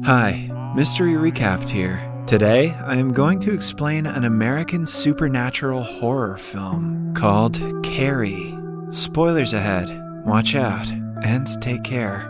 Hi, Mystery Recapped here. Today, I am going to explain an American supernatural horror film called Carrie. Spoilers ahead, watch out, and take care.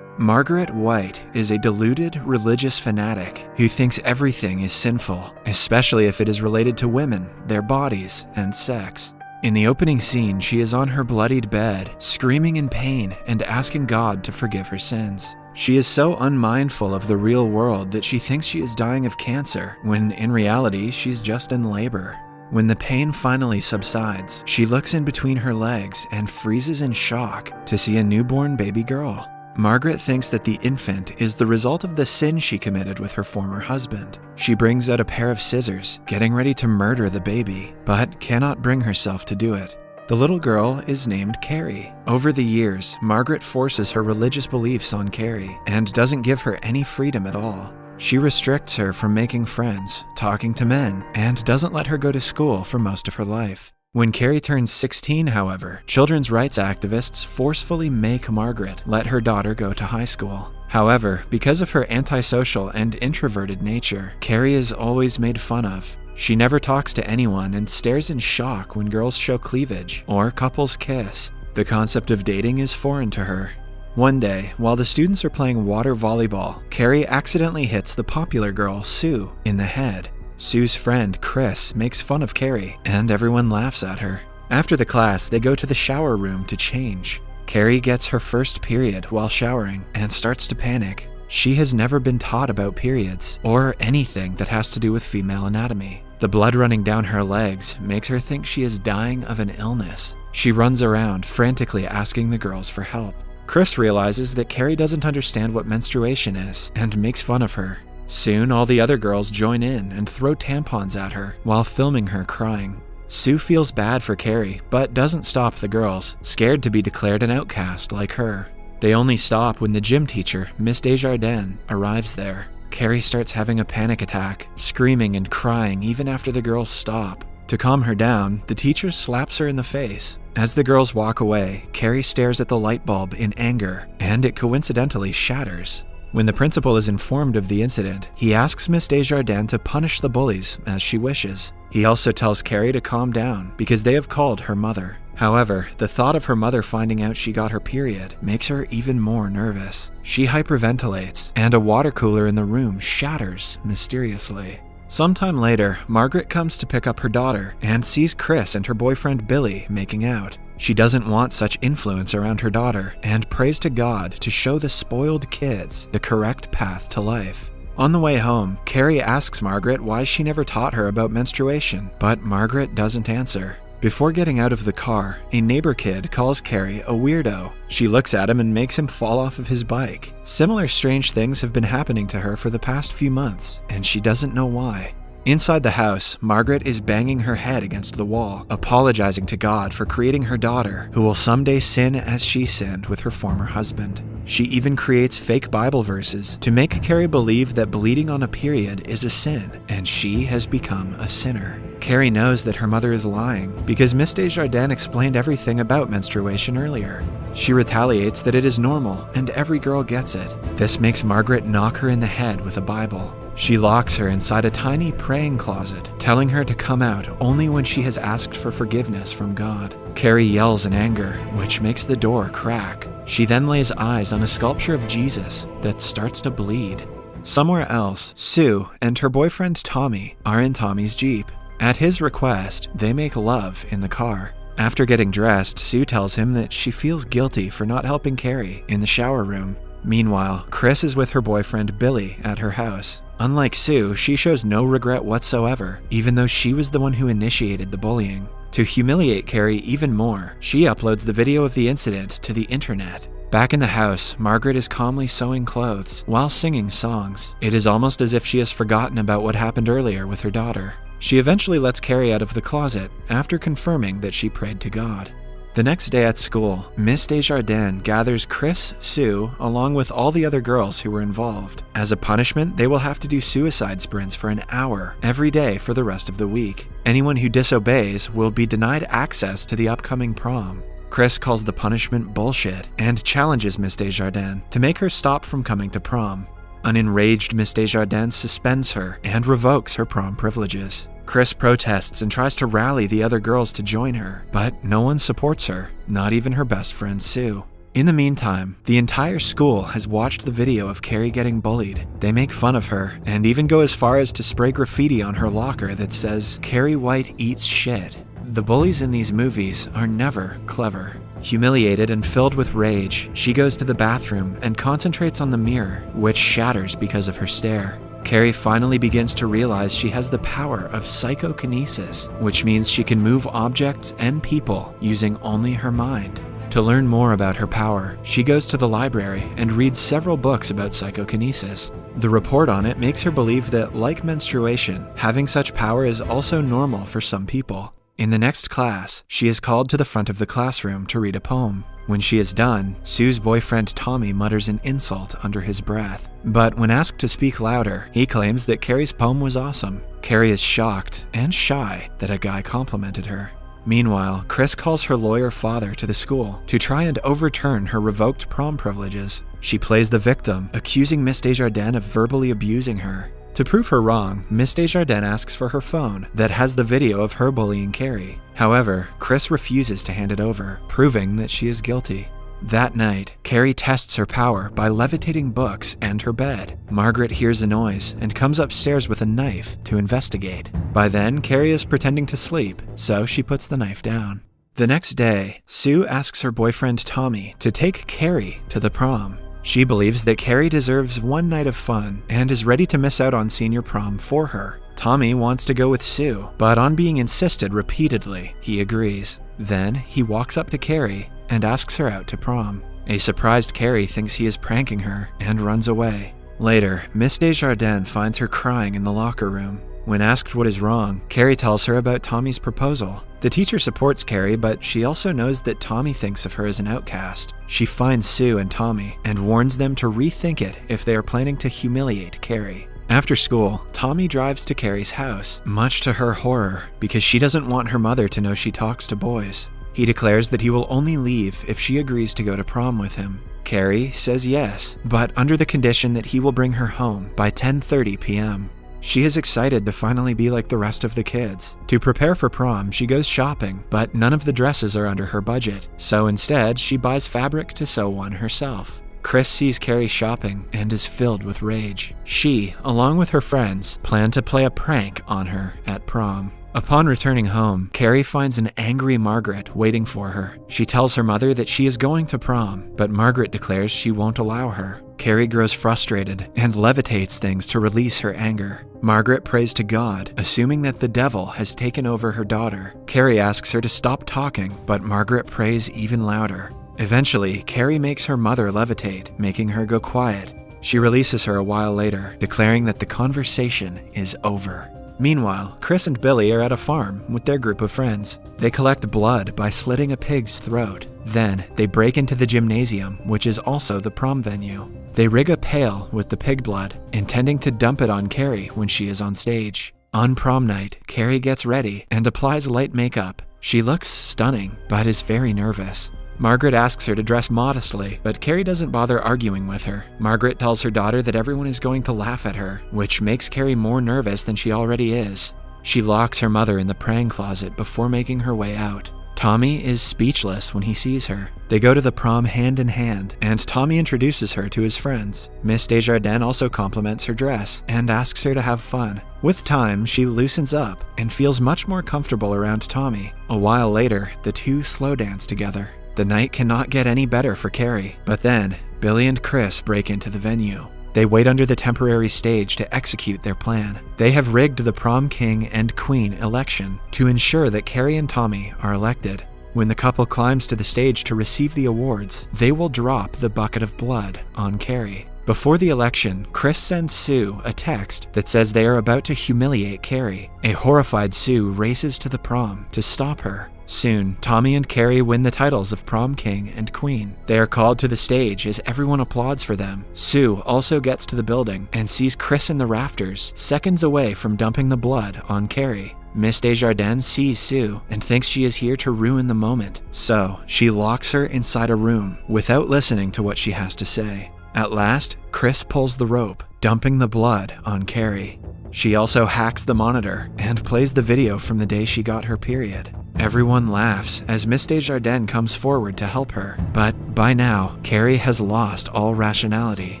Margaret White is a deluded religious fanatic who thinks everything is sinful, especially if it is related to women, their bodies, and sex. In the opening scene, she is on her bloodied bed, screaming in pain and asking God to forgive her sins. She is so unmindful of the real world that she thinks she is dying of cancer, when in reality, she's just in labor. When the pain finally subsides, she looks in between her legs and freezes in shock to see a newborn baby girl. Margaret thinks that the infant is the result of the sin she committed with her former husband. She brings out a pair of scissors, getting ready to murder the baby, but cannot bring herself to do it. The little girl is named Carrie. Over the years, Margaret forces her religious beliefs on Carrie and doesn't give her any freedom at all. She restricts her from making friends, talking to men, and doesn't let her go to school for most of her life. When Carrie turns 16, however, children's rights activists forcefully make Margaret let her daughter go to high school. However, because of her antisocial and introverted nature, Carrie is always made fun of. She never talks to anyone and stares in shock when girls show cleavage or couples kiss. The concept of dating is foreign to her. One day, while the students are playing water volleyball, Carrie accidentally hits the popular girl, Sue, in the head. Sue's friend, Chris, makes fun of Carrie, and everyone laughs at her. After the class, they go to the shower room to change. Carrie gets her first period while showering and starts to panic. She has never been taught about periods, or anything that has to do with female anatomy. The blood running down her legs makes her think she is dying of an illness. She runs around, frantically asking the girls for help. Chris realizes that Carrie doesn't understand what menstruation is, and makes fun of her. Soon, all the other girls join in and throw tampons at her while filming her crying. Sue feels bad for Carrie, but doesn't stop the girls, scared to be declared an outcast like her. They only stop when the gym teacher, Miss Desjardins, arrives there. Carrie starts having a panic attack, screaming and crying even after the girls stop. To calm her down, the teacher slaps her in the face. As the girls walk away, Carrie stares at the light bulb in anger, and it coincidentally shatters. When the principal is informed of the incident, he asks Miss Desjardins to punish the bullies as she wishes. He also tells Carrie to calm down because they have called her mother. However, the thought of her mother finding out she got her period makes her even more nervous. She hyperventilates, and a water cooler in the room shatters mysteriously. Sometime later, Margaret comes to pick up her daughter and sees Chris and her boyfriend Billy making out. She doesn't want such influence around her daughter and prays to God to show the spoiled kids the correct path to life. On the way home, Carrie asks Margaret why she never taught her about menstruation, but Margaret doesn't answer. Before getting out of the car, a neighbor kid calls Carrie a weirdo. She looks at him and makes him fall off of his bike. Similar strange things have been happening to her for the past few months, and she doesn't know why. Inside the house, Margaret is banging her head against the wall, apologizing to God for creating her daughter, who will someday sin as she sinned with her former husband. She even creates fake Bible verses to make Carrie believe that bleeding on a period is a sin, and she has become a sinner. Carrie knows that her mother is lying because Miss Desjardins explained everything about menstruation earlier. She retaliates that it is normal and every girl gets it. This makes Margaret knock her in the head with a Bible. She locks her inside a tiny praying closet, telling her to come out only when she has asked for forgiveness from God. Carrie yells in anger, which makes the door crack. She then lays eyes on a sculpture of Jesus that starts to bleed. Somewhere else, Sue and her boyfriend Tommy are in Tommy's Jeep. At his request, they make love in the car. After getting dressed, Sue tells him that she feels guilty for not helping Carrie in the shower room. Meanwhile, Chris is with her boyfriend Billy at her house. Unlike Sue, she shows no regret whatsoever, even though she was the one who initiated the bullying. To humiliate Carrie even more, she uploads the video of the incident to the internet. Back in the house, Margaret is calmly sewing clothes while singing songs. It is almost as if she has forgotten about what happened earlier with her daughter. She eventually lets Carrie out of the closet after confirming that she prayed to God. The next day at school, Miss Desjardins gathers Chris, Sue, along with all the other girls who were involved. As a punishment, they will have to do suicide sprints for an hour every day for the rest of the week. Anyone who disobeys will be denied access to the upcoming prom. Chris calls the punishment bullshit and challenges Miss Desjardins to make her stop from coming to prom. An enraged Miss Desjardins suspends her and revokes her prom privileges. Chris protests and tries to rally the other girls to join her, but no one supports her, not even her best friend Sue. In the meantime, the entire school has watched the video of Carrie getting bullied. They make fun of her and even go as far as to spray graffiti on her locker that says, "Carrie White eats shit." The bullies in these movies are never clever. Humiliated and filled with rage, she goes to the bathroom and concentrates on the mirror, which shatters because of her stare. Carrie finally begins to realize she has the power of psychokinesis, which means she can move objects and people using only her mind. To learn more about her power, she goes to the library and reads several books about psychokinesis. The report on it makes her believe that, like menstruation, having such power is also normal for some people. In the next class, she is called to the front of the classroom to read a poem. When she is done, Sue's boyfriend Tommy mutters an insult under his breath. But when asked to speak louder, he claims that Carrie's poem was awesome. Carrie is shocked and shy that a guy complimented her. Meanwhile, Chris calls her lawyer father to the school to try and overturn her revoked prom privileges. She plays the victim, accusing Miss Desjardins of verbally abusing her. To prove her wrong, Miss Desjardins asks for her phone that has the video of her bullying Carrie. However, Chris refuses to hand it over, proving that she is guilty. That night, Carrie tests her power by levitating books and her bed. Margaret hears a noise and comes upstairs with a knife to investigate. By then, Carrie is pretending to sleep, so she puts the knife down. The next day, Sue asks her boyfriend Tommy to take Carrie to the prom. She believes that Carrie deserves one night of fun and is ready to miss out on senior prom for her. Tommy wants to go with Sue, but on being insisted repeatedly, he agrees. Then he walks up to Carrie and asks her out to prom. A surprised Carrie thinks he is pranking her and runs away. Later, Miss Desjardins finds her crying in the locker room. When asked what is wrong, Carrie tells her about Tommy's proposal. The teacher supports Carrie, but she also knows that Tommy thinks of her as an outcast. She finds Sue and Tommy and warns them to rethink it if they are planning to humiliate Carrie. After school, Tommy drives to Carrie's house, much to her horror, because she doesn't want her mother to know she talks to boys. He declares that he will only leave if she agrees to go to prom with him. Carrie says yes, but under the condition that he will bring her home by 10:30 p.m. She is excited to finally be like the rest of the kids. To prepare for prom, she goes shopping, but none of the dresses are under her budget, so instead, she buys fabric to sew one herself. Chris sees Carrie shopping and is filled with rage. She, along with her friends, plan to play a prank on her at prom. Upon returning home, Carrie finds an angry Margaret waiting for her. She tells her mother that she is going to prom, but Margaret declares she won't allow her. Carrie grows frustrated and levitates things to release her anger. Margaret prays to God, assuming that the devil has taken over her daughter. Carrie asks her to stop talking, but Margaret prays even louder. Eventually, Carrie makes her mother levitate, making her go quiet. She releases her a while later, declaring that the conversation is over. Meanwhile, Chris and Billy are at a farm with their group of friends. They collect blood by slitting a pig's throat. Then, they break into the gymnasium, which is also the prom venue. They rig a pail with the pig blood, intending to dump it on Carrie when she is on stage. On prom night, Carrie gets ready and applies light makeup. She looks stunning, but is very nervous. Margaret asks her to dress modestly, but Carrie doesn't bother arguing with her. Margaret tells her daughter that everyone is going to laugh at her, which makes Carrie more nervous than she already is. She locks her mother in the praying closet before making her way out. Tommy is speechless when he sees her. They go to the prom hand in hand, and Tommy introduces her to his friends. Miss Desjardins also compliments her dress and asks her to have fun. With time, she loosens up and feels much more comfortable around Tommy. A while later, the two slow dance together. The night cannot get any better for Carrie, but then Billy and Chris break into the venue. They wait under the temporary stage to execute their plan. They have rigged the prom king and queen election to ensure that Carrie and Tommy are elected. When the couple climbs to the stage to receive the awards, they will drop the bucket of blood on Carrie. Before the election, Chris sends Sue a text that says they are about to humiliate Carrie. A horrified Sue races to the prom to stop her. Soon, Tommy and Carrie win the titles of prom king and queen. They are called to the stage as everyone applauds for them. Sue also gets to the building and sees Chris in the rafters, seconds away from dumping the blood on Carrie. Miss Desjardins sees Sue and thinks she is here to ruin the moment, so she locks her inside a room without listening to what she has to say. At last, Chris pulls the rope, dumping the blood on Carrie. She also hacks the monitor and plays the video from the day she got her period. Everyone laughs as Miss Desjardins comes forward to help her, but by now, Carrie has lost all rationality.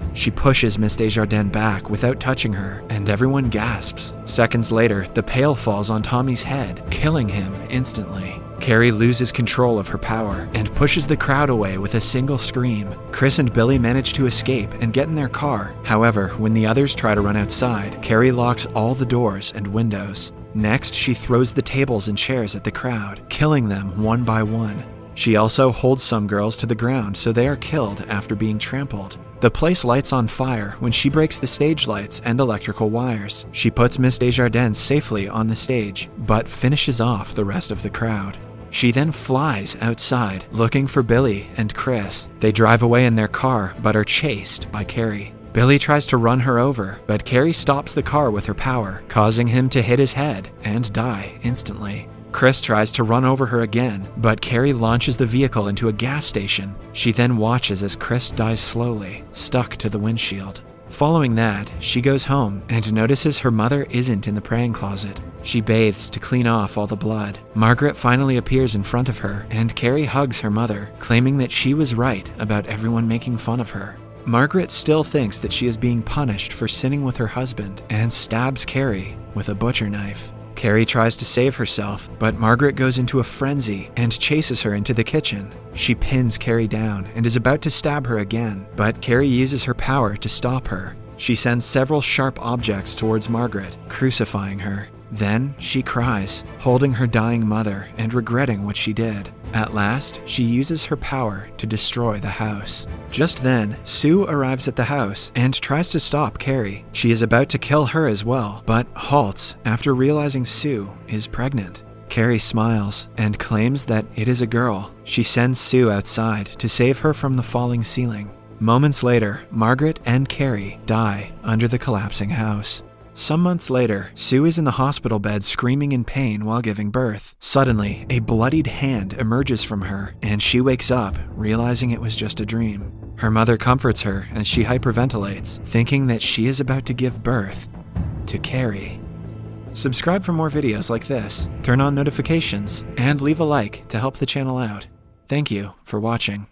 She pushes Miss Desjardins back without touching her, and everyone gasps. Seconds later, the pail falls on Tommy's head, killing him instantly. Carrie loses control of her power and pushes the crowd away with a single scream. Chris and Billy manage to escape and get in their car. However, when the others try to run outside, Carrie locks all the doors and windows. Next, she throws the tables and chairs at the crowd, killing them one by one. She also holds some girls to the ground so they are killed after being trampled. The place lights on fire when she breaks the stage lights and electrical wires. She puts Miss Desjardins safely on the stage, but finishes off the rest of the crowd. She then flies outside, looking for Billy and Chris. They drive away in their car, but are chased by Carrie. Billy tries to run her over, but Carrie stops the car with her power, causing him to hit his head and die instantly. Chris tries to run over her again, but Carrie launches the vehicle into a gas station. She then watches as Chris dies slowly, stuck to the windshield. Following that, she goes home and notices her mother isn't in the praying closet. She bathes to clean off all the blood. Margaret finally appears in front of her, and Carrie hugs her mother, claiming that she was right about everyone making fun of her. Margaret still thinks that she is being punished for sinning with her husband and stabs Carrie with a butcher knife. Carrie tries to save herself, but Margaret goes into a frenzy and chases her into the kitchen. She pins Carrie down and is about to stab her again, but Carrie uses her power to stop her. She sends several sharp objects towards Margaret, crucifying her. Then she cries, holding her dying mother and regretting what she did. At last, she uses her power to destroy the house. Just then, Sue arrives at the house and tries to stop Carrie. She is about to kill her as well, but halts after realizing Sue is pregnant. Carrie smiles and claims that it is a girl. She sends Sue outside to save her from the falling ceiling. Moments later, Margaret and Carrie die under the collapsing house. Some months later, Sue is in the hospital bed screaming in pain while giving birth. Suddenly, a bloodied hand emerges from her, and she wakes up, realizing it was just a dream. Her mother comforts her as she hyperventilates, thinking that she is about to give birth to Carrie. Subscribe for more videos like this, turn on notifications, and leave a like to help the channel out. Thank you for watching.